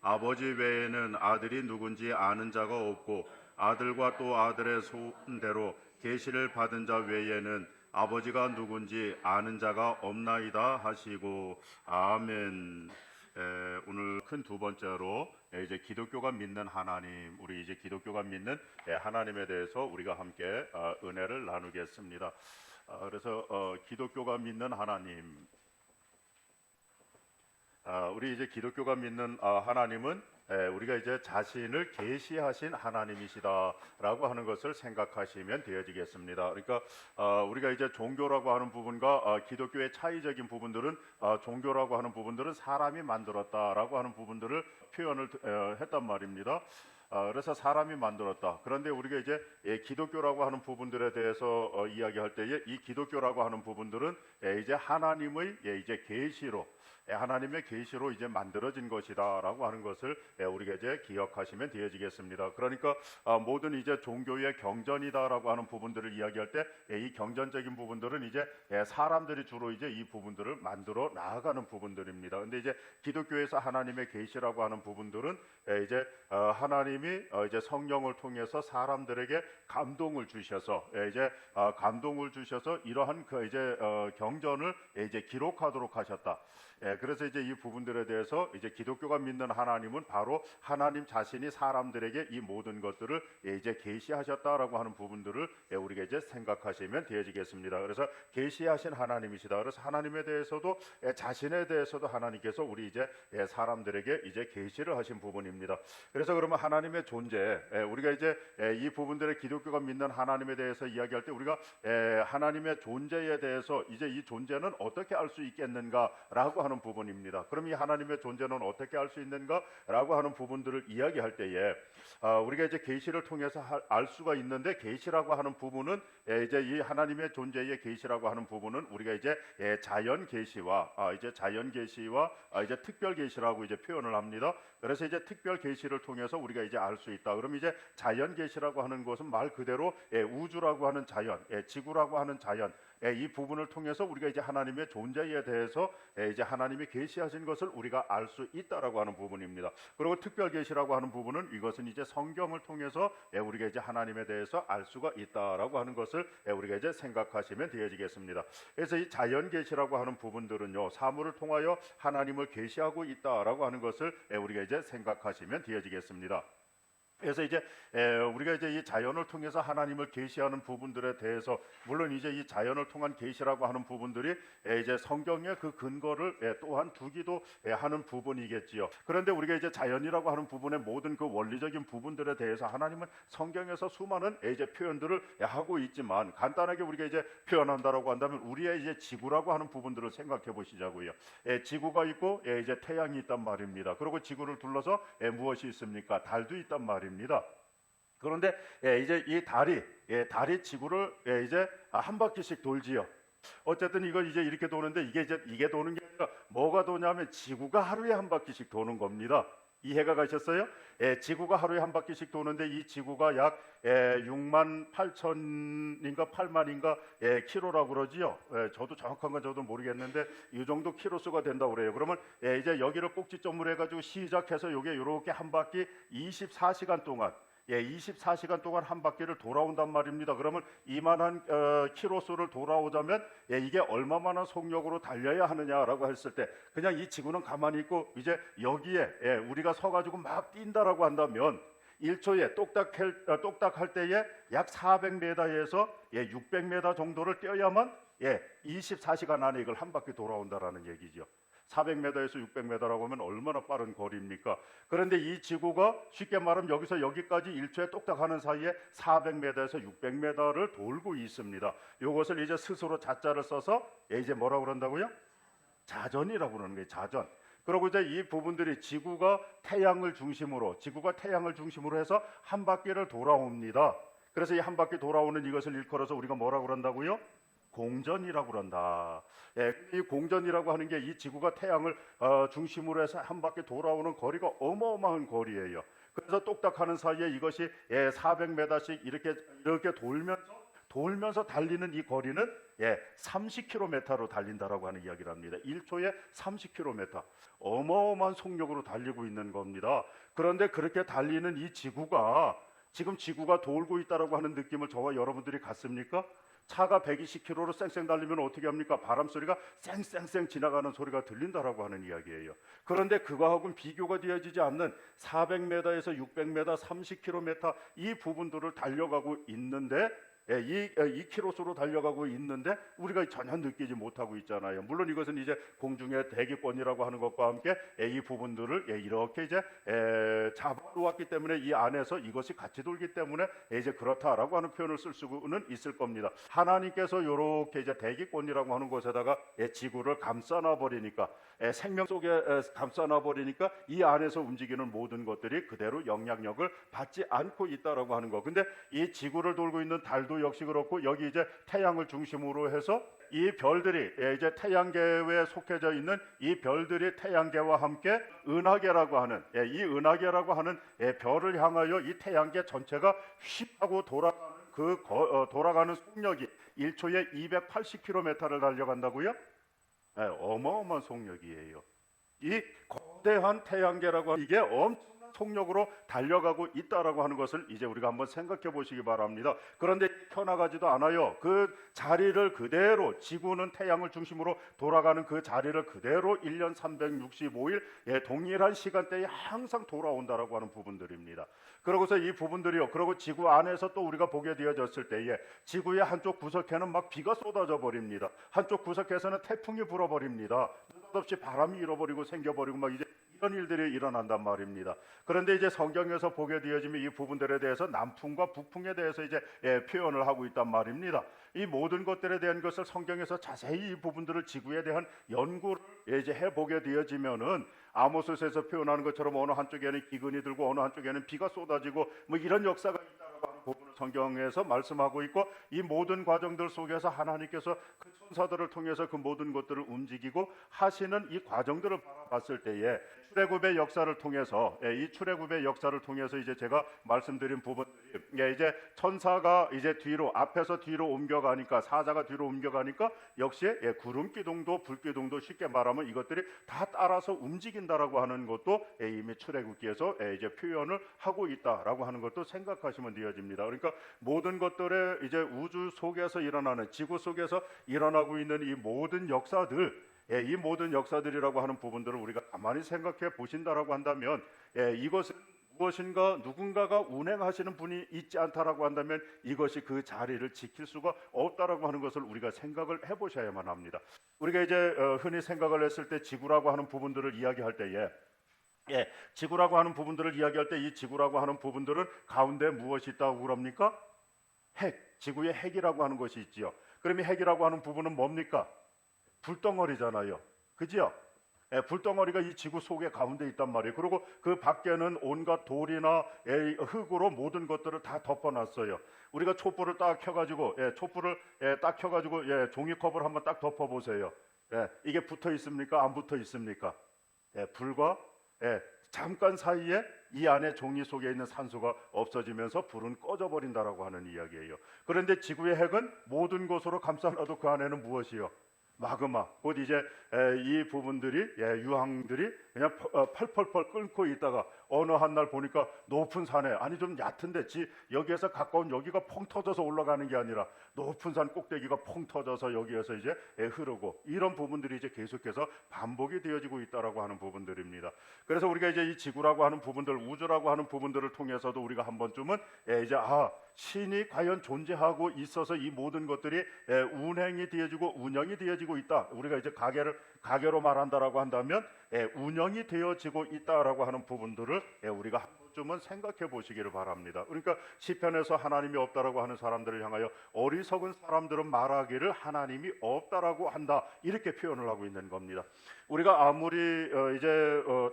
아버지 외에는 아들이 누군지 아는 자가 없고 아들과 또 아들의 손대로 계시를 받은 자 외에는 아버지가 누군지 아는 자가 없나이다 하시고 아멘. 오늘 큰 두 번째로 이제 기독교가 믿는 하나님, 우리 이제 기독교가 믿는 하나님에 대해서 우리가 함께 은혜를 나누겠습니다. 그래서 기독교가 믿는 하나님, 우리 이제 기독교가 믿는 하나님은 우리가 이제 자신을 계시하신 하나님이시다라고 하는 것을 생각하시면 되어지겠습니다. 그러니까 우리가 이제 종교라고 하는 부분과 기독교의 차이적인 부분들은 종교라고 하는 부분들은 사람이 만들었다라고 하는 부분들을 표현을 했단 말입니다. 그래서 사람이 만들었다. 그런데 우리가 이제 기독교라고 하는 부분들에 대해서 이야기할 때에 이 기독교라고 하는 부분들은 이제 하나님의 이제 계시로 하나님의 계시로 이제 만들어진 것이다라고 하는 것을 우리가 이제 기억하시면 되어지겠습니다. 그러니까 모든 이제 종교의 경전이다라고 하는 부분들을 이야기할 때 이 경전적인 부분들은 이제 사람들이 주로 이제 이 부분들을 만들어 나아가는 부분들입니다. 근데 이제 기독교에서 하나님의 계시라고 하는 부분들은 이제 하나님이 이제 성령을 통해서 사람들에게 감동을 주셔서 감동을 주셔서 이러한 그 이제 경전을 이제 기록하도록 하셨다. 그래서 이제 이 부분들에 대해서 이제 기독교가 믿는 하나님은 바로 하나님 자신이 사람들에게 이 모든 것들을 이제 계시하셨다라고 하는 부분들을 우리가 이제 생각하시면 되어지겠습니다. 그래서 계시하신 하나님이시다. 그래서 하나님에 대해서도 자신에 대해서도 하나님께서 우리 이제 사람들에게 이제 계시를 하신 부분입니다. 그래서 그러면 하나님의 존재, 우리가 이제 이 부분들의 기독교가 믿는 하나님에 대해서 이야기할 때 우리가 하나님의 존재에 대해서 이제 이 존재는 어떻게 알 수 있겠는가라고 하는 부분입니다. 그럼 이 하나님의 존재는 어떻게 알 수 있는가라고 하는 부분들을 이야기할 때에 우리가 이제 계시를 통해서 알 수가 있는데 계시라고 하는 부분은 이제 이 하나님의 존재의 계시라고 하는 부분은 우리가 이제 자연 계시와 이제 특별 계시라고 이제 표현을 합니다. 그래서 이제 특별 계시를 통해서 우리가 이제 알 수 있다. 그럼 이제 자연 계시라고 하는 것은 말 그대로 우주라고 하는 자연, 지구라고 하는 자연, 이 부분을 통해서 우리가 이제 하나님의 존재에 대해서 이제 하나님이 계시하신 것을 우리가 알 수 있다라고 하는 부분입니다. 그리고 특별 계시라고 하는 부분은 이것은 이제 성경을 통해서 우리가 이제 하나님에 대해서 알 수가 있다라고 하는 것을 우리가 이제 생각하시면 되어지겠습니다. 그래서 이 자연 계시라고 하는 부분들은요, 사물을 통하여 하나님을 계시하고 있다라고 하는 것을 우리가 이제 생각하시면 되어지겠습니다. 그래서 이제 우리가 이제 이 자연을 통해서 하나님을 계시하는 부분들에 대해서 물론 이제 이 자연을 통한 계시라고 하는 부분들이 이제 성경의 그 근거를 또한 두기도 하는 부분이겠지요. 그런데 우리가 이제 자연이라고 하는 부분의 모든 그 원리적인 부분들에 대해서 하나님은 성경에서 수많은 이제 표현들을 하고 있지만 간단하게 우리가 이제 표현한다라고 한다면 우리의 이제 지구라고 하는 부분들을 생각해 보시자고요. 지구가 있고 이제 태양이 있단 말입니다. 그리고 지구를 둘러서 무엇이 있습니까? 달도 있단 말입니다. 그런데 이제 이 달이 지구를 이제 한 바퀴씩 돌지요. 어쨌든 이건 이제 이렇게 도는데 이게 도는 게 아니라 뭐가 도냐면 지구가 하루에 한 바퀴씩 도는 겁니다. 이해가 가셨어요? 지구가 하루에 한 바퀴씩 도는데 이 지구가 약 6만 8천인가 8만인가 킬로라고 그러지요. 저도 정확한 건 저도 모르겠는데 이 정도 킬로수가 된다고 그래요. 그러면 이제 여기를 꼭지점으로 해가지고 시작해서 요게 이렇게 한 바퀴 24시간 동안 24시간 동안 한 바퀴를 돌아온단 말입니다. 그러면 이만한 킬로수를 돌아오자면 이게 얼마만한 속력으로 달려야 하느냐라고 했을 때 그냥 이 지구는 가만히 있고 이제 여기에 우리가 서가지고 막 뛴다라고 한다면 1초에 똑딱할 때에 약 400m에서 600m 정도를 뛰어야만 24시간 안에 이걸 한 바퀴 돌아온다라는 얘기죠. 400m에서 600m라고 하면 얼마나 빠른 거리입니까? 그런데 이 지구가 쉽게 말하면 여기서 여기까지 1초에 똑딱하는 사이에 400m에서 600m를 돌고 있습니다. 이것을 이제 스스로 자자를 써서 이제 뭐라고 그런다고요? 자전이라고 그러는 거예요. 자전. 그리고 이제 이 부분들이 지구가 태양을 중심으로 해서 한 바퀴를 돌아옵니다. 그래서 이 한 바퀴 돌아오는 이것을 일컬어서 우리가 뭐라고 그런다고요? 공전이라고 그런다. 이 공전이라고 하는 게 이 지구가 태양을 중심으로 해서 한 바퀴 돌아오는 거리가 어마어마한 거리예요. 그래서 똑딱하는 사이에 이것이 400m씩 이렇게 돌면서 달리는 이 거리는 30km로 달린다라고 하는 이야기를 합니다. 1초에 30km. 어마어마한 속력으로 달리고 있는 겁니다. 그런데 그렇게 달리는 이 지구가 지금 지구가 돌고 있다라고 하는 느낌을 저와 여러분들이 갖습니까? 차가 120km로 쌩쌩 달리면 어떻게 합니까? 바람 소리가 쌩쌩쌩 지나가는 소리가 들린다라고 하는 이야기예요. 그런데 그거하고는 비교가 되어지지 않는 400m에서 600m, 30km 이 부분들을 달려가고 있는데 이 키로수로 달려가고 있는데 우리가 전혀 느끼지 못하고 있잖아요. 물론 이것은 이제 공중의 대기권이라고 하는 것과 함께 이 부분들을 이렇게 이제 잡아놓았기 때문에 이 안에서 이것이 같이 돌기 때문에 이제 그렇다라고 하는 표현을 쓸 수는 있을 겁니다. 하나님께서 이렇게 이제 대기권이라고 하는 곳에다가 지구를 감싸놔 버리니까 생명 속에 감싸놔 버리니까 이 안에서 움직이는 모든 것들이 그대로 영향력을 받지 않고 있다라고 하는 거. 근데 이 지구를 돌고 있는 달도 역시 그렇고 여기 이제 태양을 중심으로 해서 이 별들이 이제 태양계에 속해져 있는 이 별들이 태양계와 함께 은하계라고 하는 이 은하계라고 하는 별을 향하여 이 태양계 전체가 휙하고 돌아가는 속력이 1초에 280km를 달려간다고요? 어마어마한 속력이에요. 이 거대한 태양계라고 하는 이게 엄청난 속력으로 달려가고 있다라고 하는 것을 이제 우리가 한번 생각해 보시기 바랍니다. 그런데 켜나가지도 않아요. 그 자리를 그대로 지구는 태양을 중심으로 돌아가는 그 자리를 그대로 1년 365일 동일한 시간대에 항상 돌아온다라고 하는 부분들입니다. 그러고서 이 부분들이요. 그리고 지구 안에서 또 우리가 보게 되어졌을 때에 지구의 한쪽 구석에는 막 비가 쏟아져 버립니다. 한쪽 구석에서는 태풍이 불어버립니다. 느닷없이 바람이 일어버리고 생겨버리고 막 이제 이런 일들이 일어난단 말입니다. 그런데 이제 성경에서 보게 되어지면 이 부분들에 대해서 남풍과 북풍에 대해서 이제 표현을 하고 있단 말입니다. 이 모든 것들에 대한 것을 성경에서 자세히 이 부분들을 지구에 대한 연구를 이제 해보게 되어지면은 아모스에서 표현하는 것처럼 어느 한쪽에는 기근이 들고 어느 한쪽에는 비가 쏟아지고 뭐 이런 역사가 있다라고 하는 부분을 성경에서 말씀하고 있고 이 모든 과정들 속에서 하나님께서 그 천사들을 통해서 그 모든 것들을 움직이고 하시는 이 과정들을 바라봤을 때에 출애굽의 역사를 통해서 이 출애굽의 역사를 통해서 이제 제가 말씀드린 부분들이 이제 천사가 이제 앞에서 뒤로 옮겨가니까 사자가 뒤로 옮겨가니까 역시 구름 기둥도 불 기둥도 쉽게 말하면 이것들이 다 따라서 움직인다라고 하는 것도 이미 출애굽기에서 이제 표현을 하고 있다라고 하는 것도 생각하시면 되어집니다. 그러니까 모든 것들의 이제 우주 속에서 일어나는 지구 속에서 일어나고 있는 이 모든 역사들 이 모든 역사들이라고 하는 부분들을 우리가 가만히 생각해 보신다라고 한다면 이것은 무엇인가 누군가가 운행하시는 분이 있지 않다라고 한다면 이것이 그 자리를 지킬 수가 없다라고 하는 것을 우리가 생각을 해보셔야만 합니다. 우리가 이제 흔히 생각을 했을 때 지구라고 하는 부분들을 이야기할 때에 지구라고 하는 부분들을 이야기할 때 이 지구라고 하는 부분들은 가운데 무엇이 있다고 그럽니까? 지구의 핵이라고 하는 것이 있지요. 그러면 핵이라고 하는 부분은 뭡니까? 불덩어리잖아요. 그죠? 불덩어리가 이 지구 속에 가운데 있단 말이에요. 그리고 그 밖에는 온갖 돌이나 흙으로 모든 것들을 다 덮어놨어요. 우리가 촛불을 딱 켜가지고 종이컵을 한번 딱 덮어보세요. 이게 붙어 있습니까? 안 붙어 있습니까? 불과 잠깐 사이에 이 안에 종이 속에 있는 산소가 없어지면서 불은 꺼져버린다라고 하는 이야기예요. 그런데 지구의 핵은 모든 것으로 감싸놔도 그 안에는 무엇이요? 마그마, 곧 이제 이 부분들이 유황들이 그냥 펄펄펄 끓고 있다가 어느 한 날 보니까 높은 산에 아니 좀 얕은데 여기에서 가까운 여기가 퐁 터져서 올라가는 게 아니라 높은 산 꼭대기가 퐁 터져서 여기에서 이제 흐르고 이런 부분들이 이제 계속해서 반복이 되어지고 있다라고 하는 부분들입니다. 그래서 우리가 이제 이 지구라고 하는 부분들, 우주라고 하는 부분들을 통해서도 우리가 한 번쯤은 이제 신이 과연 존재하고 있어서 이 모든 것들이 운행이 되어지고 운영이 되어지고 있다. 우리가 이제 가계로 말한다라고 한다면 운영이 되어지고 있다라고 하는 부분들을 우리가 한 번쯤은 생각해 보시기를 바랍니다. 그러니까 시편에서 하나님이 없다라고 하는 사람들을 향하여 어리석은 사람들은 말하기를 하나님이 없다라고 한다 이렇게 표현을 하고 있는 겁니다. 우리가 아무리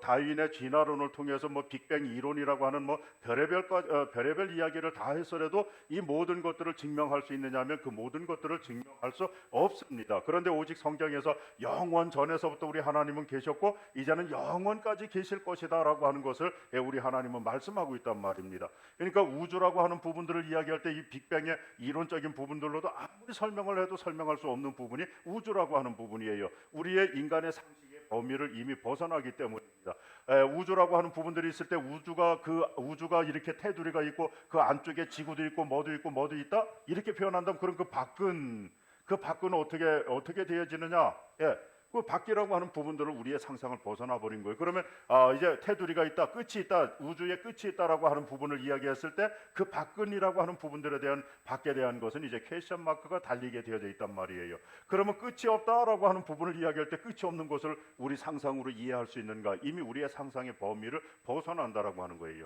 다윈의 진화론을 통해서 뭐 빅뱅 이론이라고 하는 뭐 별의별 이야기를 다 했어도 이 모든 것들을 증명할 수 있느냐면 그 모든 것들을 증명할 수 없습니다. 그런데 오직 성경에서 영원 전에서부터 우리 하나님은 계셨고 이제는 영원까지 계실 것이다라고 하는 것을 우리 하나님은 말씀하고 있단 말입니다. 그러니까 우주라고 하는 부분들을 이야기할 때 이 빅뱅의 이론적인 부분들로도 아무리 설명을 해도 설명할 수 없는 부분이 우주라고 하는 부분이에요. 우리의 인간의 상식의 범위를 이미 벗어나기 때문입니다. 우주라고 하는 부분들이 있을 때 우주가 이렇게 테두리가 있고 그 안쪽에 지구도 있고 뭐도 있다 이렇게 표현한다면 그럼 그 밖은 어떻게 되어지느냐? 그 밖이라고 하는 부분들을 우리의 상상을 벗어나 버린 거예요. 그러면 이제 테두리가 있다, 끝이 있다, 우주의 끝이 있다라고 하는 부분을 이야기했을 때 그 밖은이라고 하는 부분들에 대한 밖에 대한 것은 이제 퀘스천 마크가 달리게 되어져 있단 말이에요. 그러면 끝이 없다라고 하는 부분을 이야기할 때 끝이 없는 것을 우리 상상으로 이해할 수 있는가? 이미 우리의 상상의 범위를 벗어난다라고 하는 거예요.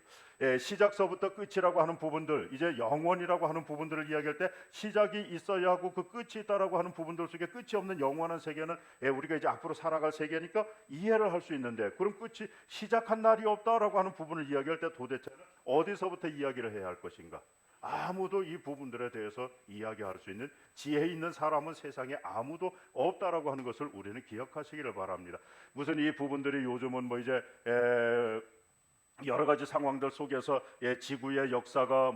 시작서부터 끝이라고 하는 부분들, 이제 영원이라고 하는 부분들을 이야기할 때 시작이 있어야 하고 그 끝이 있다라고 하는 부분들 속에 끝이 없는 영원한 세계는 우리가 이제 앞으로 살아갈 세계니까 이해를 할 수 있는데, 그럼 끝이 시작한 날이 없다라고 하는 부분을 이야기할 때 도대체 어디서부터 이야기를 해야 할 것인가? 아무도 이 부분들에 대해서 이야기할 수 있는 지혜 있는 사람은 세상에 아무도 없다라고 하는 것을 우리는 기억하시기를 바랍니다. 무슨 이 부분들이 요즘은 뭐 이제 여러 가지 상황들 속에서 지구의 역사가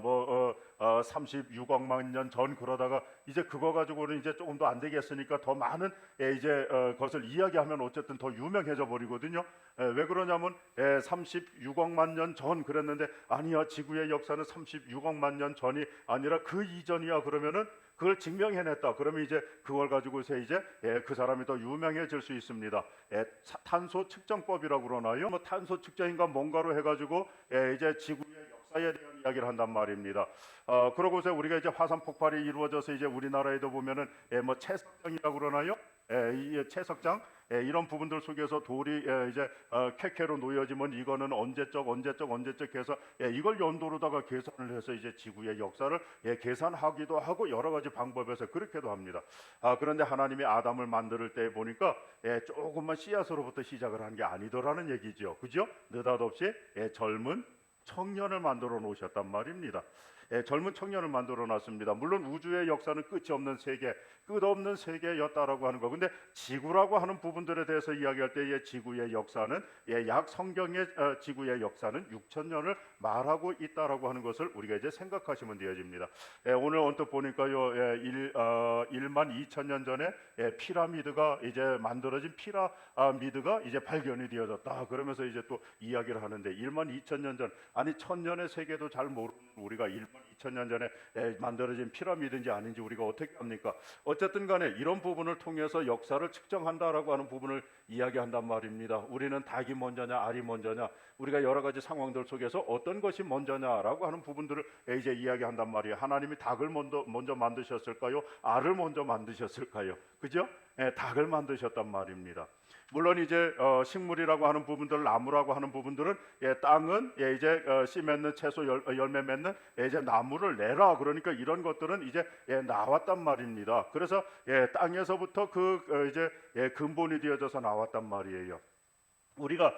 36억만 년 전 그러다가 이제 그거 가지고는 이제 조금 더 안 되겠으니까 더 많은 이제 것을 이야기하면 어쨌든 더 유명해져 버리거든요. 왜 그러냐면 36억만 년 전 그랬는데 아니야, 지구의 역사는 36억만 년 전이 아니라 그 이전이야. 그러면은 그걸 증명해냈다. 그러면 이제 그걸 가지고서 이제 그 사람이 더 유명해질 수 있습니다. 탄소 측정법이라고 그러나요? 뭐 탄소 측정인가 뭔가로 해가지고 이제 지구의 역사에 대한 이야기를 한단 말입니다. 그러고서 우리가 이제 화산 폭발이 이루어져서 이제 우리나라에도 보면은 뭐 채석장이라고 그러나요? 이 채석장 이런 부분들 속에서 돌이 이제 쾌쾌로 놓여지면 이거는 언제적 해서 이걸 연도로다가 계산을 해서 이제 지구의 역사를 계산하기도 하고 여러 가지 방법에서 그렇게도 합니다. 그런데 하나님이 아담을 만들 때 보니까 조금만 씨앗으로부터 시작을 한 게 아니더라는 얘기죠. 그죠? 느닷없이 젊은 청년을 만들어 놓으셨단 말입니다. 젊은 청년을 만들어 놨습니다. 물론 우주의 역사는 끝이 없는 세계, 끝없는 세계였다라고 하는 거. 근데 지구라고 하는 부분들에 대해서 이야기할 때의 지구의 역사는 약 성경의 지구의 역사는 6,000년을 말하고 있다라고 하는 것을 우리가 이제 생각하시면 되어집니다. 오늘 언뜻 보니까요, 1만 2천년 전에 피라미드가 이제 만들어진 피라미드가 이제 발견이 되어졌다. 그러면서 이제 또 이야기를 하는데 1만 2천년 전, 아니 1,000년의 세계도 잘 모르는 우리가 1만 2천년 전에 만들어진 피라미드인지 아닌지 우리가 어떻게 합니까? 어쨌든 간에 이런 부분을 통해서 역사를 측정한다라고 하는 부분을 이야기한단 말입니다. 우리는 닭이 먼저냐 알이 먼저냐, 우리가 여러 가지 상황들 속에서 어떤 것이 먼저냐라고 하는 부분들을 이제 이야기한단 말이에요. 하나님이 닭을 먼저 만드셨을까요? 알을 먼저 만드셨을까요? 그죠? 닭을 만드셨단 말입니다. 물론 이제 식물이라고 하는 부분들, 나무라고 하는 부분들은 땅은 이제 씨 맺는 채소 열매 맺는 이제 나무를 내라. 그러니까 이런 것들은 이제 나왔단 말입니다. 그래서 땅에서부터 이제 근본이 되어져서 나왔단 말이에요. 우리가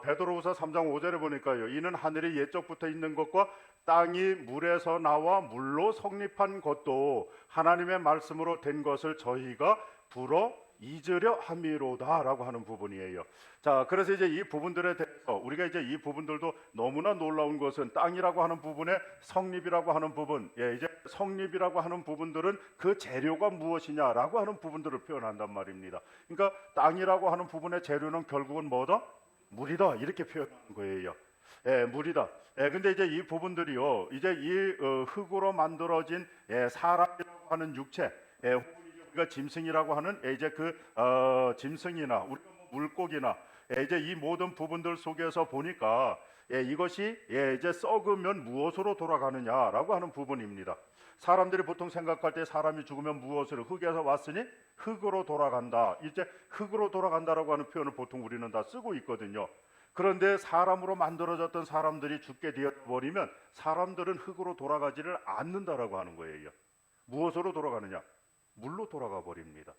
베드로후서 3장 5절에 보니까요, 이는 하늘이 옛적부터 있는 것과 땅이 물에서 나와 물로 성립한 것도 하나님의 말씀으로 된 것을 저희가 불어 잊으려 함이로다라고 하는 부분이에요. 자, 그래서 이제 이 부분들에 대해서 우리가 이제 이 부분들도 너무나 놀라운 것은 땅이라고 하는 부분에 성립이라고 하는 부분, 이제 성립이라고 하는 부분들은 그 재료가 무엇이냐라고 하는 부분들을 표현한단 말입니다. 그러니까 땅이라고 하는 부분의 재료는 결국은 뭐다? 물이다, 이렇게 표현하는 거예요. 물이다. 근데 이제 이 부분들이요, 이제 이 흙으로 만들어진 사람이라고 하는 육체, 우리가 짐승이라고 하는 이제 짐승이나 우리가 물고기나 이제 이 모든 부분들 속에서 보니까 이것이 이제 썩으면 무엇으로 돌아가느냐라고 하는 부분입니다. 사람들이 보통 생각할 때 사람이 죽으면 무엇으로, 흙에서 왔으니 흙으로 돌아간다. 이제 흙으로 돌아간다라고 하는 표현을 보통 우리는 다 쓰고 있거든요. 그런데 사람으로 만들어졌던 사람들이 죽게 되어버리면 사람들은 흙으로 돌아가지를 않는다라고 하는 거예요. 무엇으로 돌아가느냐? 물로 돌아가 버립니다.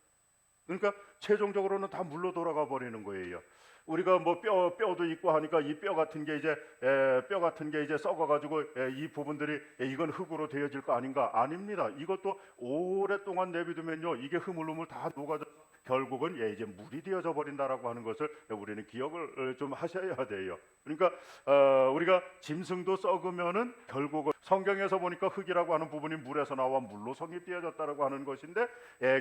그러니까 최종적으로는 다 물로 돌아가 버리는 거예요. 우리가 뭐 뼈도 있고 하니까 이 뼈 같은 게 이제 썩어가지고 이 부분들이 이건 흙으로 되어질 거 아닌가? 아닙니다. 이것도 오랫동안 내비두면요, 이게 흐물흐물 다 녹아져 결국은 이제 물이 되어져 버린다라고 하는 것을 우리는 기억을 좀 하셔야 돼요. 그러니까 우리가 짐승도 썩으면은 결국은 성경에서 보니까 흙이라고 하는 부분이 물에서 나와 물로 성립되어졌다라고 하는 것인데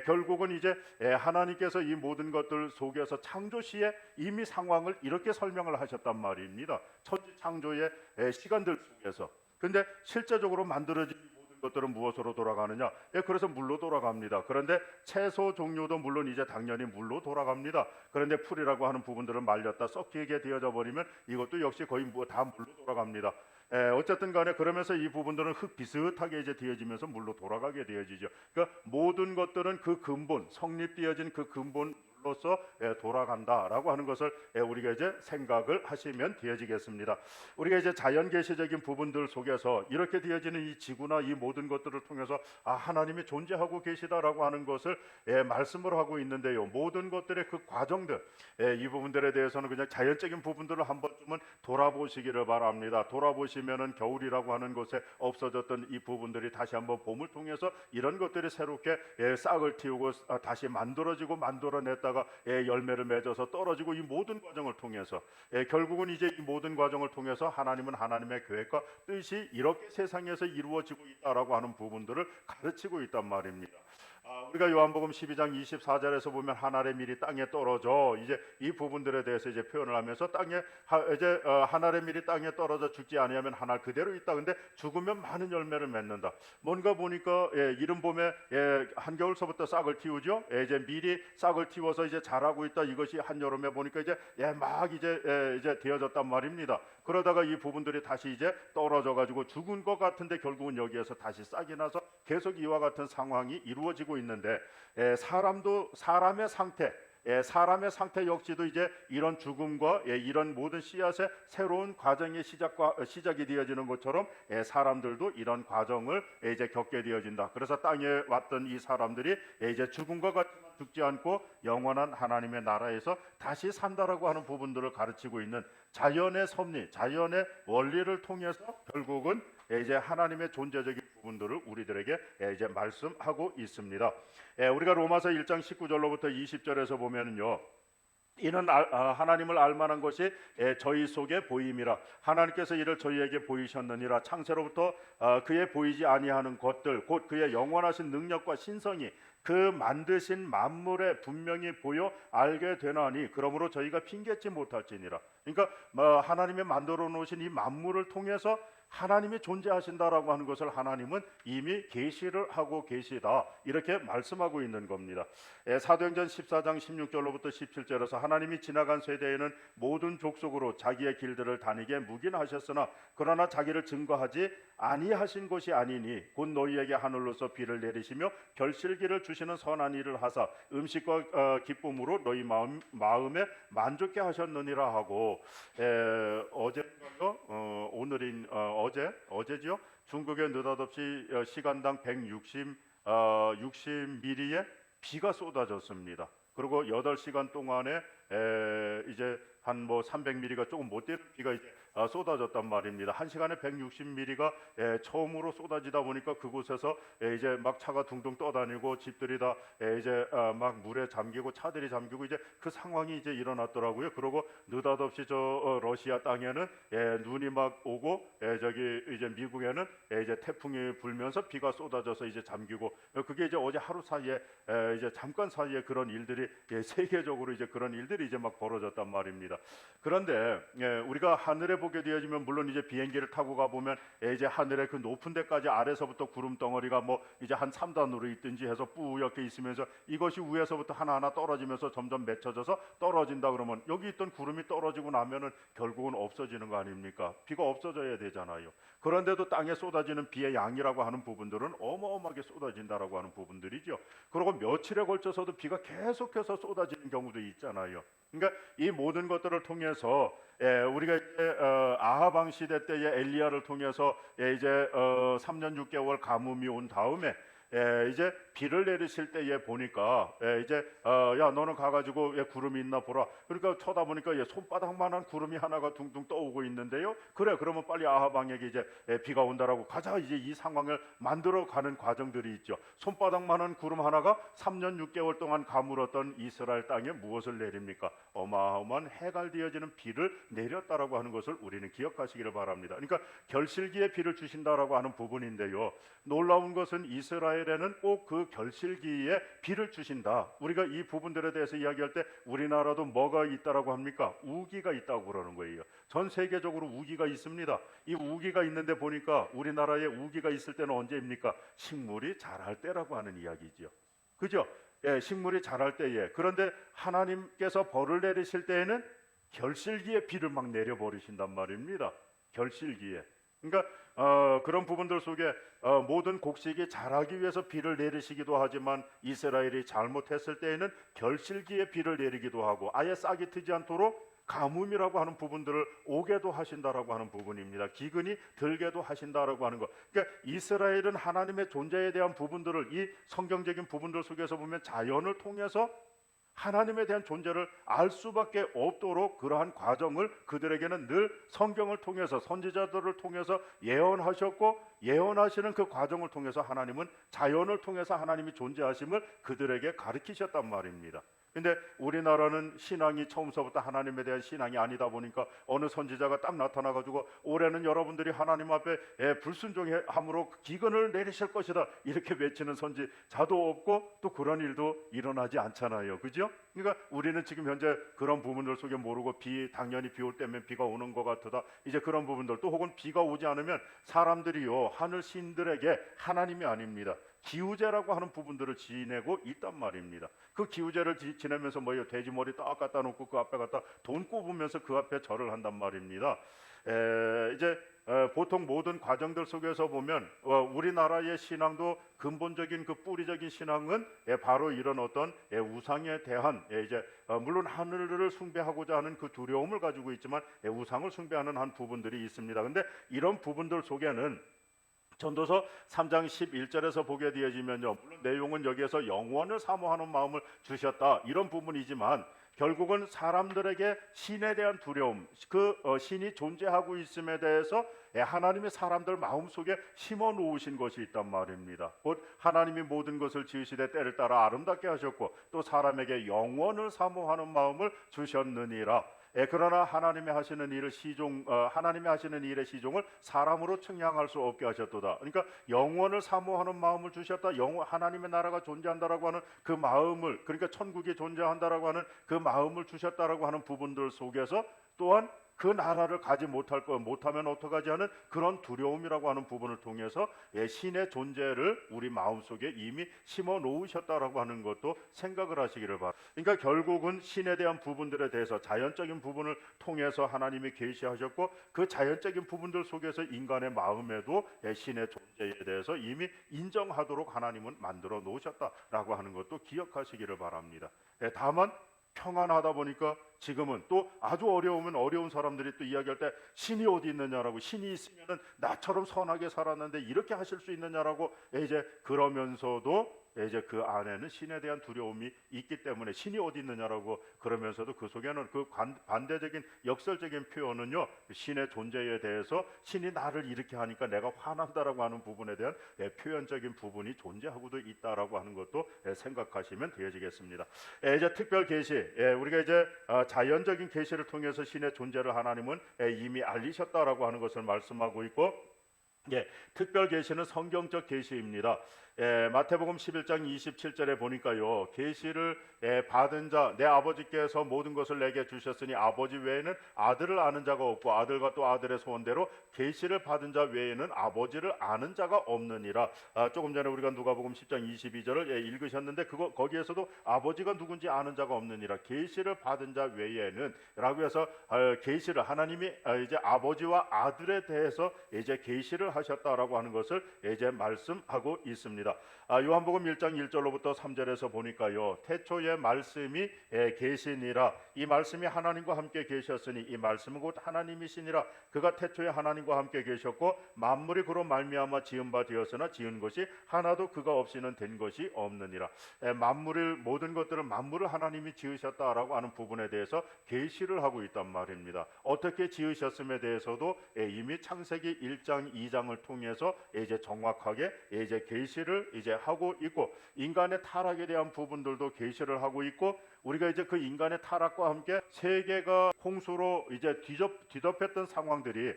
결국은 이제 하나님께서 이 모든 것들 속에서 창조 시에 이미 상황을 이렇게 설명을 하셨단 말입니다. 천지 창조의 시간들 속에서. 근데 실제적으로 만들어진 것들은 무엇으로 돌아가느냐? 그래서 물로 돌아갑니다. 그런데 채소 종류도 물론 이제 당연히 물로 돌아갑니다. 그런데 풀이라고 하는 부분들을 말렸다 썩히게 되어져 버리면 이것도 역시 거의 다 물로 돌아갑니다. 어쨌든 간에 그러면서 이 부분들은 흙 비슷하게 이제 되어지면서 물로 돌아가게 되어지죠. 그러니까 모든 것들은 그 근본, 성립되어진 그 근본으로서 돌아간다라고 하는 것을 우리가 이제 생각을 하시면 되어지겠습니다. 우리가 이제 자연 계시적인 부분들 속에서 이렇게 되어지는 이 지구나 이 모든 것들을 통해서 하나님이 존재하고 계시다라고 하는 것을 말씀을 하고 있는데요. 모든 것들의 그 과정들, 이 부분들에 대해서는 그냥 자연적인 부분들을 한 번쯤은 돌아보시기를 바랍니다. 돌아보시면은 겨울이라고 하는 곳에 없어졌던 이 부분들이 다시 한번 봄을 통해서 이런 것들이 새롭게 싹을 틔우고 다시 만들어냈다가 열매를 맺어서 떨어지고 이 모든 과정을 통해서 결국은 이제 이 모든 과정을 통해서 하나님은 하나님의 계획과 뜻이 이렇게 세상에서 이루어지고 있다라고 하는 부분들을 가르치고 있단 말입니다. 우리가 요한복음 12장 24절에서 보면 하늘의 밀이 땅에 떨어져 이제 이 부분들에 대해서 이제 표현을 하면서 하늘의 밀이 땅에 떨어져 죽지 아니하면 하늘 그대로 있다. 근데 죽으면 많은 열매를 맺는다. 뭔가 보니까 이른 봄에 한겨울서부터 싹을 틔우죠. 이제 밀이 싹을 틔워서 이제 자라고 있다. 이것이 한여름에 보니까 이제 막 이제 되어졌단 말입니다. 그러다가 이 부분들이 다시 이제 떨어져 가지고 죽은 것 같은데 결국은 여기에서 다시 싹이 나서 계속 이와 같은 상황이 이루어지고 있는데 사람의 상태 역시도 이제 이런 죽음과 이런 모든 씨앗의 새로운 과정의 시작이 되어지는 것처럼 사람들도 이런 과정을 이제 겪게 되어진다. 그래서 땅에 왔던 이 사람들이 이제 죽음과 같지만 죽지 않고 영원한 하나님의 나라에서 다시 산다라고 하는 부분들을 가르치고 있는 자연의 섭리, 자연의 원리를 통해서 결국은 이제 하나님의 존재적인 부분들을 우리들에게 이제 말씀하고 있습니다. 우리가 로마서 1장 19절로부터 20절에서 보면은요. 이는 하나님을 알만한 것이 저희 속에 보임이라 하나님께서 이를 저희에게 보이셨느니라 창세로부터 그의 보이지 아니하는 것들 곧 그의 영원하신 능력과 신성이 그 만드신 만물에 분명히 보여 알게 되나니 그러므로 저희가 핑계치 못할지니라. 그러니까 하나님이 만들어 놓으신 이 만물을 통해서 하나님이 존재하신다라고 하는 것을 하나님은 이미 계시를 하고 계시다 이렇게 말씀하고 있는 겁니다. 사도행전 14장 16절로부터 17절에서 하나님이 지나간 세대에는 모든 족속으로 자기의 길들을 다니게 묵인하셨으나 그러나 자기를 증거하지 아니하신 것이 아니니 곧 너희에게 하늘로서 비를 내리시며 결실기를 주시는 선한 일을 하사 음식과 기쁨으로 너희 마음에 만족케 하셨느니라 하고 어제인가요? 오늘인 어제지요? 중국에 느닷없이 시간당 60mm의 비가 쏟아졌습니다. 그리고 8시간 동안에 이제 한 300mm가 조금 못 되는 비가 이제 쏟아졌단 말입니다. 1시간에 160mm가 처음으로 쏟아지다 보니까 그곳에서 이제 막 차가 둥둥 떠다니고 집들이 다 이제 막 물에 잠기고 차들이 잠기고 이제 그 상황이 이제 일어났더라고요. 그리고 느닷없이 저 러시아 땅에는 눈이 막 오고 저기 이제 미국에는 이제 태풍이 불면서 비가 쏟아져서 이제 잠기고 그게 이제 어제 하루 사이에 이제 잠깐 사이에 그런 일들이 세계적으로 이제 그런 일들이 이제 막 벌어졌단 말입니다. 그런데 우리가 하늘에 보게 되어지면 물론 이제 비행기를 타고 가 보면 이제 하늘에 그 높은 데까지 아래서부터 구름 덩어리가 뭐 이제 한 3단으로 있든지 해서 뿌옇게 있으면서 이것이 위에서부터 하나하나 떨어지면서 점점 맺혀져서 떨어진다 그러면 여기 있던 구름이 떨어지고 나면은 결국은 없어지는 거 아닙니까? 비가 없어져야 되잖아요. 그런데도 땅에 쏟아지는 비의 양이라고 하는 부분들은 어마어마하게 쏟아진다라고 하는 부분들이죠. 그리고 며칠에 걸쳐서도 비가 계속해서 쏟아지는 경우도 있잖아요. 그러니까 이 모든 것들을 통해서 우리가 이제 아합 왕 시대 때의 엘리야를 통해서 이제 3년 6개월 가뭄이 온 다음에 이제 비를 내리실 때에 보니까 이제 야 너는 가가지고 구름이 있나 보라. 그러니까 쳐다보니까 손바닥만한 구름이 하나가 둥둥 떠오고 있는데요. 그래 그러면 빨리 아합 왕에게 이제 비가 온다라고 가자. 이제 이 상황을 만들어가는 과정들이 있죠. 손바닥만한 구름 하나가 3년 6개월 동안 가물었던 이스라엘 땅에 무엇을 내립니까? 어마어마한 해갈되어지는 비를 내렸다라고 하는 것을 우리는 기억하시기를 바랍니다. 그러니까 결실기에 비를 주신다라고 하는 부분인데요. 놀라운 것은 이스라엘에는 꼭 그 결실기에 비를 주신다. 우리가 이 부분들에 대해서 이야기할 때 우리나라도 뭐가 있다라고 합니까? 우기가 있다고 그러는 거예요. 전 세계적으로 우기가 있습니다. 이 우기가 있는데 보니까 우리나라에 우기가 있을 때는 언제입니까? 식물이 자랄 때라고 하는 이야기죠. 그죠? 식물이 자랄 때에. 그런데 하나님께서 벌을 내리실 때에는 결실기에 비를 막 내려버리신단 말입니다. 결실기에. 그러니까 그런 부분들 속에 모든 곡식이 자라기 위해서 비를 내리시기도 하지만 이스라엘이 잘못했을 때에는 결실기에 비를 내리기도 하고 아예 싹이 트지 않도록 가뭄이라고 하는 부분들을 오게도 하신다라고 하는 부분입니다. 기근이 들게도 하신다라고 하는 것. 그러니까 이스라엘은 하나님의 존재에 대한 부분들을 이 성경적인 부분들 속에서 보면 자연을 통해서 하나님에 대한 존재를 알 수밖에 없도록 그러한 과정을 그들에게는 늘 성경을 통해서 선지자들을 통해서 예언하셨고 예언하시는 그 과정을 통해서 하나님은 자연을 통해서 하나님이 존재하심을 그들에게 가르치셨단 말입니다. 근데 우리나라는 신앙이 처음서부터 하나님에 대한 신앙이 아니다 보니까 어느 선지자가 딱 나타나가지고 올해는 여러분들이 하나님 앞에 불순종함으로 기근을 내리실 것이다 이렇게 외치는 선지자도 없고 또 그런 일도 일어나지 않잖아요. 그죠? 그러니까 우리는 지금 현재 그런 부분들 속에 모르고 당연히 비 올 때면 비가 오는 것 같다. 이제 그런 부분들 또 혹은 비가 오지 않으면 사람들이요 하늘 신들에게 하나님이 아닙니다. 기우제라고 하는 부분들을 지내고 있단 말입니다. 그 기우제를 지내면서 뭐예요? 돼지 머리 딱 갖다 놓고 그 앞에 갖다 돈 꼽으면서 그 앞에 절을 한단 말입니다. 이제 보통 모든 과정들 속에서 보면 우리나라의 신앙도 근본적인 그 뿌리적인 신앙은 바로 이런 어떤 우상에 대한 이제 물론 하늘을 숭배하고자 하는 그 두려움을 가지고 있지만 우상을 숭배하는 한 부분들이 있습니다. 근데 이런 부분들 속에는 전도서 3장 11절에서 보게 되어지면요. 물론 내용은 여기에서 영원을 사모하는 마음을 주셨다. 이런 부분이지만 결국은 사람들에게 신에 대한 두려움, 신이 존재하고 있음에 대해서 하나님의 사람들 마음속에 심어 놓으신 것이 있단 말입니다. 곧 하나님이 모든 것을 지으시되 때를 따라 아름답게 하셨고 또 사람에게 영원을 사모하는 마음을 주셨느니라. 그러나 하나님이 하시는 일의 시종을 사람으로 측량할 수 없게 하셨도다. 그러니까 영원을 사모하는 마음을 주셨다. 하나님의 나라가 존재한다라고 하는 그 마음을, 그러니까 천국이 존재한다라고 하는 그 마음을 주셨다라고 하는 부분들 속에서 또한 그 나라를 가지 못하면 어떡하지 하는 그런 두려움이라고 하는 부분을 통해서 신의 존재를 우리 마음속에 이미 심어 놓으셨다라고 하는 것도 생각을 하시기를 바랍니다. 그러니까 결국은 신에 대한 부분들에 대해서 자연적인 부분을 통해서 하나님이 계시하셨고 그 자연적인 부분들 속에서 인간의 마음에도 신의 존재에 대해서 이미 인정하도록 하나님은 만들어 놓으셨다라고 하는 것도 기억하시기를 바랍니다. 다만 평안하다 보니까 지금은 또 아주 어려운 사람들이 또 이야기할 때 신이 어디 있느냐라고, 신이 있으면은 나처럼 선하게 살았는데 이렇게 하실 수 있느냐라고 이제 그러면서도 이제 그 안에는 신에 대한 두려움이 있기 때문에 신이 어디 있느냐라고 그러면서도 그 속에는 그 반대적인 역설적인 표현은요, 신의 존재에 대해서 신이 나를 이렇게 하니까 내가 화난다라고 하는 부분에 대한 표현적인 부분이 존재하고도 있다라고 하는 것도 생각하시면 되어지겠습니다. 이제 특별 계시, 우리가 이제 자연적인 계시를 통해서 신의 존재를 하나님은 이미 알리셨다라고 하는 것을 말씀하고 있고, 특별 계시는 성경적 계시입니다. 마태복음 11장 27절에 보니까요, 계시를 받은 자, 내 아버지께서 모든 것을 내게 주셨으니 아버지 외에는 아들을 아는 자가 없고 아들과 또 아들의 소원대로 계시를 받은 자 외에는 아버지를 아는 자가 없느니라. 조금 전에 우리가 누가복음 10장 22절을 읽으셨는데 거기에서도 아버지가 누군지 아는 자가 없느니라. 계시를 받은 자 외에는 라고 해서 계시를 하나님이 이제 아버지와 아들에 대해서 이제 계시를 계시하셨다라고 하는 것을 이제 말씀하고 있습니다. 요한복음 1장 1절로부터 3절에서 보니까요, 태초에 말씀이 계시니라. 이 말씀이 하나님과 함께 계셨으니 이 말씀은 곧 하나님이시니라. 그가 태초에 하나님과 함께 계셨고 만물이 그로 말미암아 지은 바 되었으나 지은 것이 하나도 그가 없이는 된 것이 없느니라. 만물을 모든 것들을 만물을 하나님이 지으셨다라고 하는 부분에 대해서 계시를 하고 있단 말입니다. 어떻게 지으셨음에 대해서도 이미 창세기 1장 2장을 통해서 이제 정확하게 이제 계시를 이제 하고 있고, 인간의 타락에 대한 부분들도 계시를 하고 있고, 우리가 이제 그 인간의 타락과 함께 세계가 홍수로 이제 뒤덮였던 상황들이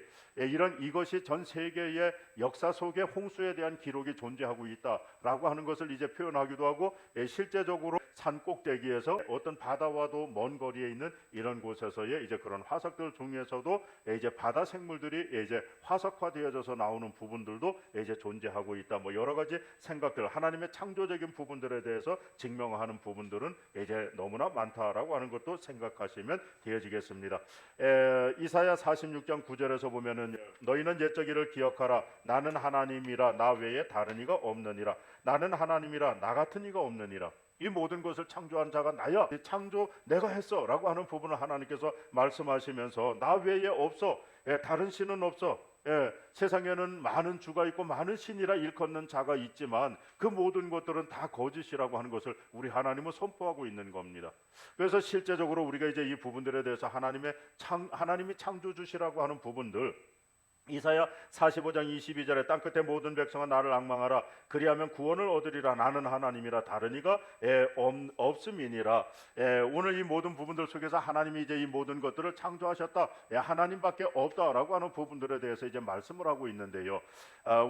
이것이 전 세계의 역사 속에 홍수에 대한 기록이 존재하고 있다라고 하는 것을 이제 표현하기도 하고, 실제적으로 산 꼭대기에서 어떤 바다와도 먼 거리에 있는 이런 곳에서의 이제 그런 화석들 중에서도 이제 바다 생물들이 이제 화석화되어져서 나오는 부분들도 이제 존재하고 있다. 뭐 여러 가지 생각들, 하나님의 창조적인 부분들에 대해서 증명하는 부분들은 이제 너무나 많다라고 하는 것도 생각하시면 되어지겠습니다. 이사야 46장 9절에서 보면은 너희는 옛적 일을 기억하라. 나는 하나님이라 나 외에 다른 이가 없느니라. 나는 하나님이라 나 같은 이가 없느니라. 이 모든 것을 창조한 자가 나야. 창조 내가 했어 라고 하는 부분을 하나님께서 말씀하시면서 나 외에 없어. 다른 신은 없어. 세상에는 많은 주가 있고 많은 신이라 일컫는 자가 있지만 그 모든 것들은 다 거짓이라고 하는 것을 우리 하나님은 선포하고 있는 겁니다. 그래서 실제적으로 우리가 이제 이 부분들에 대해서 하나님이 창조주시라고 하는 부분들, 이사야 45장 22절에 땅끝의 모든 백성은 나를 앙망하라. 그리하면 구원을 얻으리라. 나는 하나님이라 다른 이가 없음이니라. 오늘 이 모든 부분들 속에서 하나님이 이제 이 모든 것들을 창조하셨다. 하나님밖에 없다라고 하는 부분들에 대해서 이제 말씀을 하고 있는데요.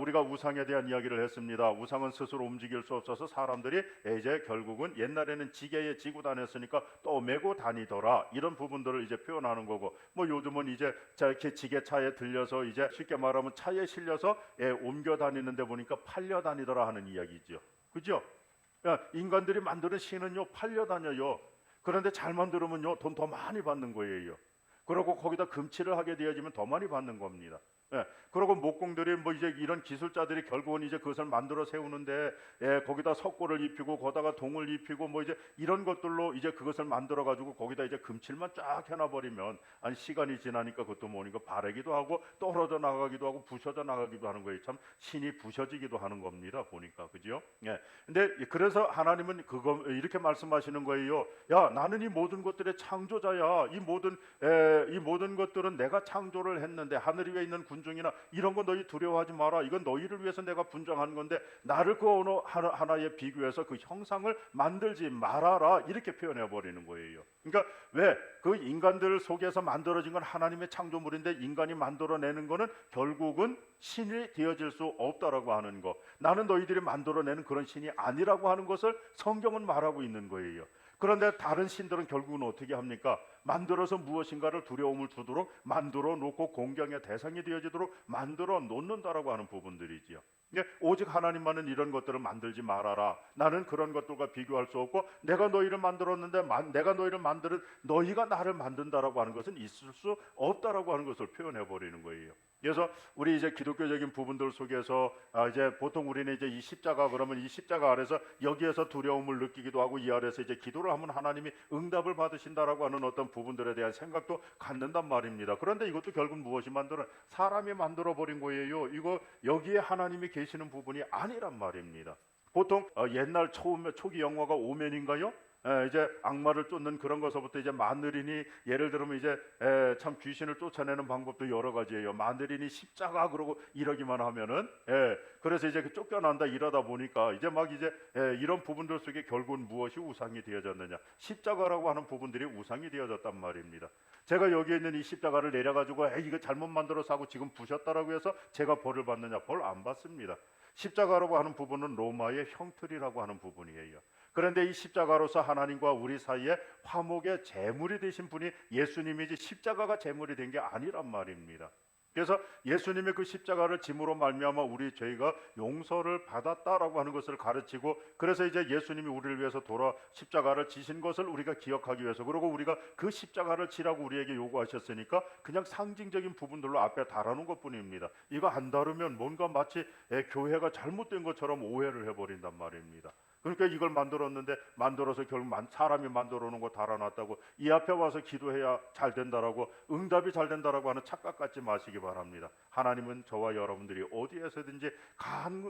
우리가 우상에 대한 이야기를 했습니다. 우상은 스스로 움직일 수 없어서 사람들이 이제 결국은 옛날에는 지게에 지고 다녔으니까 또 메고 다니더라. 이런 부분들을 이제 표현하는 거고, 뭐 요즘은 이제 이렇게 지게차에 들려서 이제 쉽게 말하면 차에 실려서 옮겨 다니는데 보니까 팔려 다니더라 하는 이야기죠. 그죠? 인간들이 만드는 신은요 팔려 다녀요. 그런데 잘 만들면요 돈 더 많이 받는 거예요. 그리고 거기다 금치를 하게 되어지면 더 많이 받는 겁니다. 그리고 목공들이 뭐 이제 이런 기술자들이 결국은 이제 그것을 만들어 세우는데 거기다 석고를 입히고 거기다가 동을 입히고 뭐 이제 이런 것들로 이제 그것을 만들어 가지고 거기다 이제 금칠만 쫙 해놔 버리면 아니 시간이 지나니까 그것도 뭐니까 바래기도 하고 떨어져 나가기도 하고 부셔져 나가기도 하는 거예요. 참 신이 부셔지기도 하는 겁니다. 보니까 그죠? 근데 그래서 하나님은 그거 이렇게 말씀하시는 거예요. 야, 나는 이 모든 것들의 창조자야. 이 모든 것들은 내가 창조를 했는데 하늘 위에 있는 군중이나 이런 거 너희 두려워하지 마라. 이건 너희를 위해서 내가 분장한 건데 나를 그 어느 하나에 비교해서 그 형상을 만들지 말아라. 이렇게 표현해 버리는 거예요. 그러니까 왜 그 인간들 속에서 만들어진 건 하나님의 창조물인데 인간이 만들어내는 거는 결국은 신이 되어질 수 없다라고 하는 거. 나는 너희들이 만들어내는 그런 신이 아니라고 하는 것을 성경은 말하고 있는 거예요. 그런데 다른 신들은 결국은 어떻게 합니까? 만들어서 무엇인가를 두려움을 주도록 만들어 놓고 공경의 대상이 되어지도록 만들어 놓는다라고 하는 부분들이지요. 오직 하나님만은 이런 것들을 만들지 말아라. 나는 그런 것들과 비교할 수 없고 내가 너희를 만들었는데 내가 너희를 만드는 너희가 나를 만든다라고 하는 것은 있을 수 없다라고 하는 것을 표현해 버리는 거예요. 그래서 우리 이제 기독교적인 부분들 속에서 이제 보통 우리는 이제 이 십자가 그러면 이 십자가 아래서 여기에서 두려움을 느끼기도 하고 이 아래서 이제 기도를 하면 하나님이 응답을 받으신다라고 하는 어떤 부분들에 대한 생각도 갖는단 말입니다. 그런데 이것도 결국 무엇이 만들어? 사람이 만들어 버린 거예요. 이거 여기에 하나님이 계시는 부분이 아니란 말입니다. 보통 옛날 초기 영화가 오맨인가요? 이제 악마를 쫓는 그런 것서부터 이제 마늘이니 예를 들면 이제 참 귀신을 쫓아내는 방법도 여러 가지예요. 마늘이니 십자가 그러고 이러기만 하면은 그래서 이제 쫓겨난다 이러다 보니까 이제 막 이제 이런 부분들 속에 결국은 무엇이 우상이 되어졌느냐? 십자가라고 하는 부분들이 우상이 되어졌단 말입니다. 제가 여기에 있는 이 십자가를 내려가지고 이거 잘못 만들어서 하고 지금 부셨다라고 해서 제가 벌을 받느냐? 벌 안 받습니다. 십자가라고 하는 부분은 로마의 형틀이라고 하는 부분이에요. 그런데 이 십자가로서 하나님과 우리 사이에 화목의 제물이 되신 분이 예수님이지 십자가가 제물이 된 게 아니란 말입니다. 그래서 예수님의 그 십자가를 짐으로 말미암아 우리 죄가 용서를 받았다라고 하는 것을 가르치고, 그래서 이제 예수님이 우리를 위해서 돌아 십자가를 지신 것을 우리가 기억하기 위해서, 그리고 우리가 그 십자가를 지라고 우리에게 요구하셨으니까 그냥 상징적인 부분들로 앞에 달아놓은 것뿐입니다. 이거 안 다루면 뭔가 마치 교회가 잘못된 것처럼 오해를 해버린단 말입니다. 그러니까 이걸 만들어서 결국 사람이 만들어 놓은 거 달아놨다고 이 앞에 와서 기도해야 잘 된다라고, 응답이 잘 된다라고 하는 착각 갖지 마시기 바랍니다. 하나님은 저와 여러분들이 어디에서든지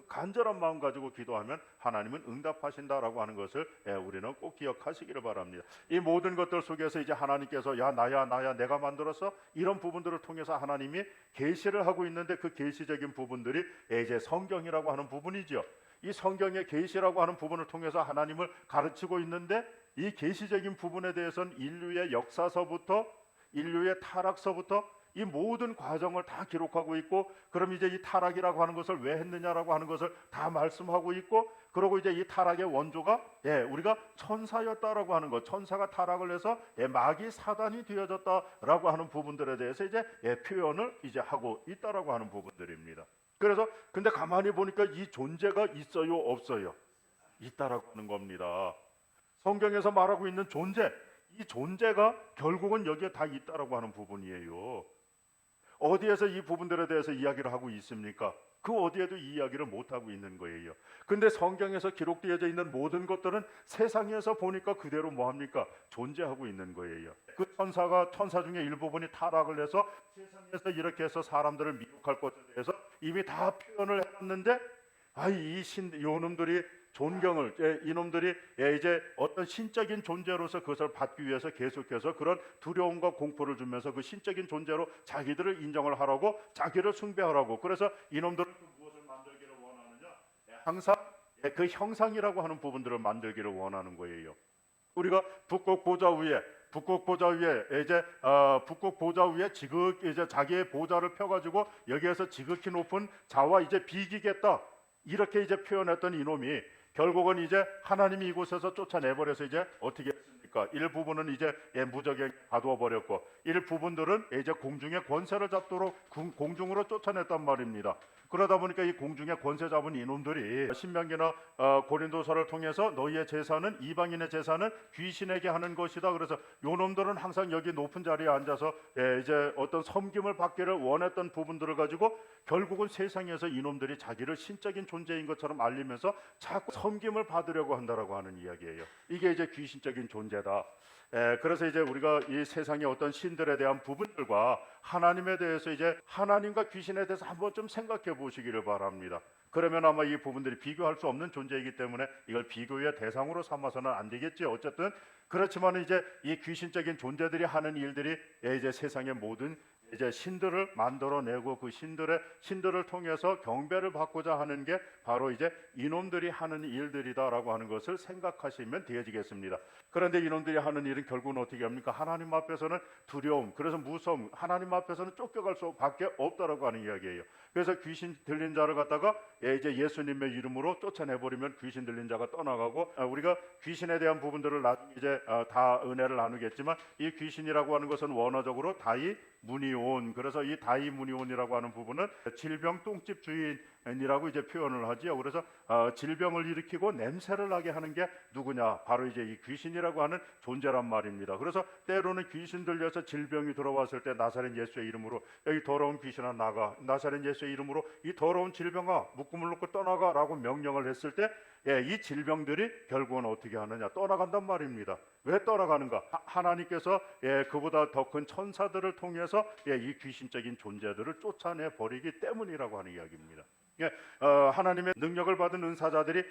간절한 마음 가지고 기도하면 하나님은 응답하신다라고 하는 것을 우리는 꼭 기억하시기를 바랍니다. 이 모든 것들 속에서 이제 하나님께서 야 나야 내가 만들었어, 이런 부분들을 통해서 하나님이 계시를 하고 있는데, 그 계시적인 부분들이 이제 성경이라고 하는 부분이죠. 이 성경의 계시라고 하는 부분을 통해서 하나님을 가르치고 있는데, 이 계시적인 부분에 대해서는 인류의 역사서부터 인류의 타락서부터 이 모든 과정을 다 기록하고 있고, 그럼 이제 이 타락이라고 하는 것을 왜 했느냐라고 하는 것을 다 말씀하고 있고, 그리고 이제 이 타락의 원조가 우리가 천사였다라고 하는 것, 천사가 타락을 해서 마귀 사단이 되어졌다라고 하는 부분들에 대해서 이제 표현을 이제 하고 있다라고 하는 부분들입니다. 그래서 근데 가만히 보니까 이 존재가 있어요, 없어요? 있다라고 하는 겁니다. 성경에서 말하고 있는 존재, 이 존재가 결국은 여기에 다 있다라고 하는 부분이에요. 어디에서 이 부분들에 대해서 이야기를 하고 있습니까? 그 어디에도 이 이야기를 못 하고 있는 거예요. 근데 성경에서 기록되어져 있는 모든 것들은 세상에서 보니까 그대로 뭐합니까? 존재하고 있는 거예요. 그 천사 중에 일부분이 타락을 해서 세상에서 이렇게 해서 사람들을 미혹할 것에 대해서 이미 다 표현을 해놨는데, 요놈들이 존경을, 이놈들이 이제 어떤 신적인 존재로서 그것을 받기 위해서 계속해서 그런 두려움과 공포를 주면서 그 신적인 존재로 자기들을 인정을 하라고, 자기를 숭배하라고, 그래서 이놈들은 무엇을 만들기를 원하느냐? 항상 그 형상이라고 하는 부분들을 만들기를 원하는 거예요. 우리가 북극 보좌 위에 이제 자기의 보좌를 펴가지고 여기에서 지극히 높은 자와 이제 비기겠다, 이렇게 이제 표현했던 이놈이 결국은 이제 하나님이 이곳에서 쫓아내버려서 이제 어떻게 했습니까? 일부분은 이제 무적에 가두어 버렸고, 일부분들은 이제 공중의 권세를 잡도록 공중으로 쫓아냈단 말입니다. 그러다 보니까 이 공중의 권세 잡은 이놈들이 신명기나 고린도서를 통해서 너희의 제사는, 이방인의 제사는 귀신에게 하는 것이다. 그래서 요놈들은 항상 여기 높은 자리에 앉아서 이제 어떤 섬김을 받기를 원했던 부분들을 가지고 결국은 세상에서 이놈들이 자기를 신적인 존재인 것처럼 알리면서 자꾸 섬김을 받으려고 한다라고 하는 이야기예요. 이게 이제 귀신적인 존재다. 그래서 이제 우리가 이 세상의 어떤 신들에 대한 부분들과 하나님에 대해서 이제 하나님과 귀신에 대해서 한번 좀 생각해 보시기를 바랍니다. 그러면 아마 이 부분들이 비교할 수 없는 존재이기 때문에 이걸 비교의 대상으로 삼아서는 안 되겠지. 어쨌든 그렇지만 이제 이 귀신적인 존재들이 하는 일들이 이제 세상의 모든 이제 신들을 만들어내고 그 신들을 통해서 경배를 받고자 하는 게 바로 이제 이놈들이 하는 일들이다라고 하는 것을 생각하시면 되어지겠습니다. 그런데 이놈들이 하는 일은 결국은 어떻게 합니까? 하나님 앞에서는 두려움, 그래서 무서움, 하나님 앞에서는 쫓겨갈 수밖에 없다라고 하는 이야기예요. 그래서 귀신 들린 자를 갖다가 이제 예수님의 이름으로 쫓아내버리면 귀신 들린 자가 떠나가고, 우리가 귀신에 대한 부분들을 나중에 이제 다 은혜를 나누겠지만, 이 귀신이라고 하는 것은 원어적으로 다이 무니온, 그래서 이 다이 무니온이라고 하는 부분은 질병 똥집 주인이라고 이제 표현을 하지요. 그래서 질병을 일으키고 냄새를 나게 하는 게 누구냐? 바로 이제 이 귀신이라고 하는 존재란 말입니다. 그래서 때로는 귀신 들려서 질병이 들어왔을 때 나사렛 예수의 이름으로 여기 더러운 귀신아 나가, 나사렛 예수의 이름으로 이 더러운 질병아 묶음을 놓고 떠나가라고 명령을 했을 때 이 질병들이 결국은 어떻게 하느냐? 떠나간단 말입니다. 왜 떠나가는가? 하나님께서 그보다 더 큰 천사들을 통해서 이 귀신적인 존재들을 쫓아내 버리기 때문이라고 하는 이야기입니다. 하나님의 능력을 받은 은사자들이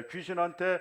귀신한테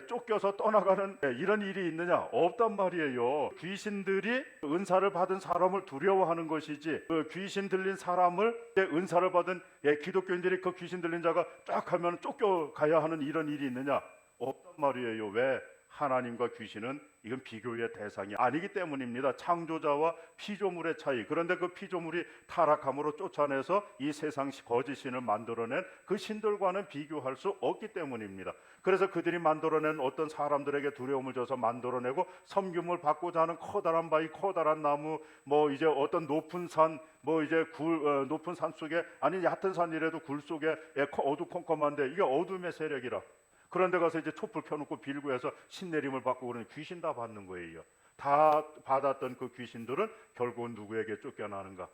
쫓겨서 떠나가는 이런 일이 있느냐? 없단 말이에요. 귀신들이 은사를 받은 사람을 두려워하는 것이지, 그 귀신 들린 사람을 은사를 받은 기독교인들이 그 귀신 들린 자가 쫙 하면 쫓겨가야 하는 이런 일이 있느냐? 없단 말이에요. 왜? 하나님과 귀신은 이건 비교의 대상이 아니기 때문입니다. 창조자와 피조물의 차이. 그런데 그 피조물이 타락함으로 쫓아내서 이 세상 거짓 신을 만들어낸 그 신들과는 비교할 수 없기 때문입니다. 그래서 그들이 만들어낸 어떤 사람들에게 두려움을 줘서 만들어내고 섬김을 받고자 하는 커다란 바위, 커다란 나무, 뭐 이제 어떤 높은 산, 뭐 이제 높은 산 속에, 아니 얕은 산이라도 굴 속에 어두컴컴한데 이게 어둠의 세력이라. 그런데 가서 이제 촛불 켜놓고 빌고 해서 신내림을 받고 그러는 귀신 다 받는 거예요. 다 받았던 그 귀신들은 결국은 누구에게 쫓겨나는가?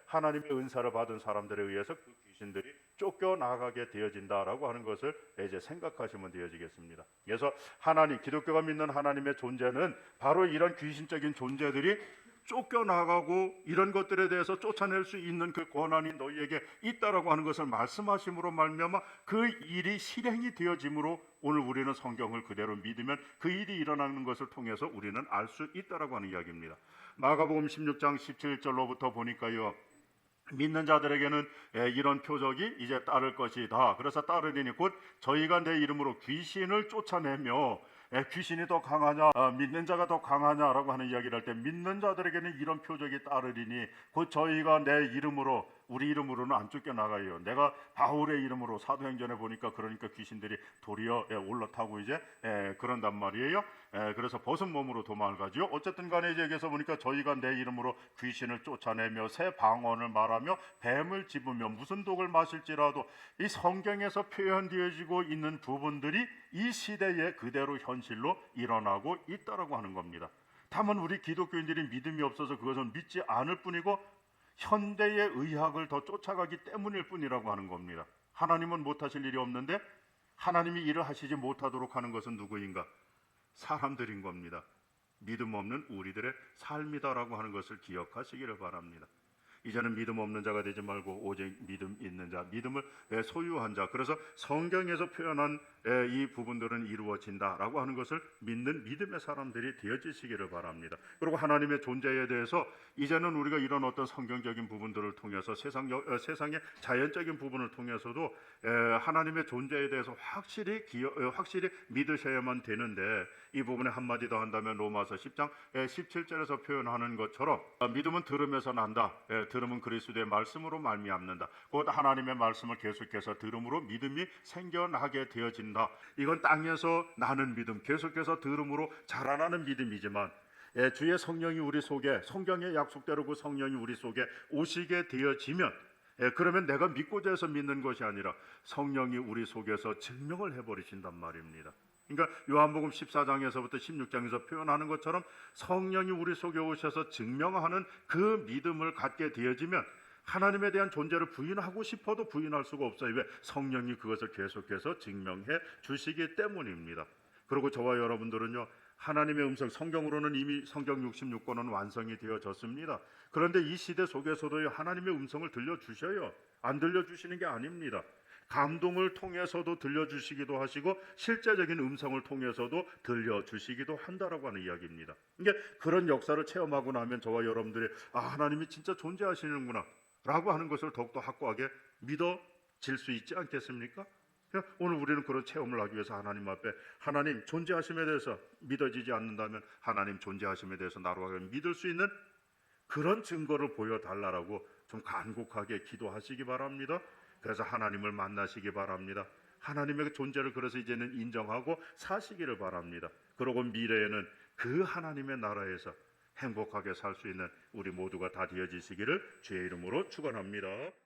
하나님의 은사를 받은 사람들에 의해서 그 귀신들이 쫓겨나가게 되어진다라고 하는 것을 이제 생각하시면 되어지겠습니다. 그래서 하나님, 기독교가 믿는 하나님의 존재는 바로 이런 귀신적인 존재들이 쫓겨나가고 이런 것들에 대해서 쫓아낼 수 있는 그 권한이 너희에게 있다라고 하는 것을 말씀하심으로 말미암아 그 일이 실행이 되어짐으로 오늘 우리는 성경을 그대로 믿으면 그 일이 일어나는 것을 통해서 우리는 알 수 있다라고 하는 이야기입니다. 마가복음 16장 17절로부터 보니까요, 믿는 자들에게는 이런 표적이 이제 따를 것이다. 그래서 따르리니 곧 저희가 내 이름으로 귀신을 쫓아내며, 귀신이 더 강하냐, 믿는 자가 더 강하냐라고 하는 이야기를 할 때, 믿는 자들에게는 이런 표적이 따르리니 곧 저희가 내 이름으로, 우리 이름으로는 안 쫓겨나가요. 내가 바울의 이름으로 사도행전에 보니까 그러니까 귀신들이 도리어 올라타고 이제 그런단 말이에요. 그래서 벗은 몸으로 도망을 가지요. 어쨌든 간에 이제 여기서 보니까 저희가 내 이름으로 귀신을 쫓아내며 새 방언을 말하며 뱀을 집으며 무슨 독을 마실지라도, 이 성경에서 표현되어지고 있는 부분들이 이 시대에 그대로 현실로 일어나고 있다라고 하는 겁니다. 다만 우리 기독교인들이 믿음이 없어서 그것을 믿지 않을 뿐이고 현대의 의학을 더 쫓아가기 때문일 뿐이라고 하는 겁니다. 하나님은 못하실 일이 없는데 하나님이 일을 하시지 못하도록 하는 것은 누구인가? 사람들인 겁니다. 믿음 없는 우리들의 삶이다라고 하는 것을 기억하시기를 바랍니다. 이제는 믿음 없는 자가 되지 말고 오직 믿음 있는 자, 믿음을 소유한 자. 그래서 성경에서 표현한 이 부분들은 이루어진다라고 하는 것을 믿는 믿음의 사람들이 되어지시기를 바랍니다. 그리고 하나님의 존재에 대해서 이제는 우리가 이런 어떤 성경적인 부분들을 통해서 세상의 자연적인 부분을 통해서도 하나님의 존재에 대해서 확실히 믿으셔야만 되는데, 이 부분에 한마디 더 한다면 로마서 10장 17절에서 표현하는 것처럼 믿음은 들음에서 난다. 들음은 그리스도의 말씀으로 말미암는다. 곧 하나님의 말씀을 계속해서 들음으로 믿음이 생겨나게 되어진다. 이건 땅에서 나는 믿음, 계속해서 들음으로 자라나는 믿음이지만 주의 성령이 우리 속에, 성경의 약속대로 그 성령이 우리 속에 오시게 되어지면, 그러면 내가 믿고자 해서 믿는 것이 아니라 성령이 우리 속에서 증명을 해버리신단 말입니다. 그러니까 요한복음 14장에서부터 16장에서 표현하는 것처럼 성령이 우리 속에 오셔서 증명하는 그 믿음을 갖게 되어지면 하나님에 대한 존재를 부인하고 싶어도 부인할 수가 없어요. 왜? 성령이 그것을 계속해서 증명해 주시기 때문입니다. 그리고 저와 여러분들은요, 하나님의 음성, 성경으로는 이미 성경 66권은 완성이 되어졌습니다. 그런데 이 시대 속에서도 하나님의 음성을 들려주셔요. 안 들려주시는 게 아닙니다. 감동을 통해서도 들려주시기도 하시고 실제적인 음성을 통해서도 들려주시기도 한다라고 하는 이야기입니다. 이게 그런 역사를 체험하고 나면 저와 여러분들이 하나님이 진짜 존재하시는구나 라고 하는 것을 더욱더 확고하게 믿어질 수 있지 않겠습니까? 오늘 우리는 그런 체험을 하기 위해서 하나님 앞에, 하나님 존재하심에 대해서 믿어지지 않는다면 하나님 존재하심에 대해서 나로 하여금 믿을 수 있는 그런 증거를 보여달라고 좀 간곡하게 기도하시기 바랍니다. 그래서 하나님을 만나시기 바랍니다. 하나님의 존재를 그래서 이제는 인정하고 사시기를 바랍니다. 그러고 미래에는 그 하나님의 나라에서 행복하게 살 수 있는 우리 모두가 다 되어지시기를 주의 이름으로 축원합니다.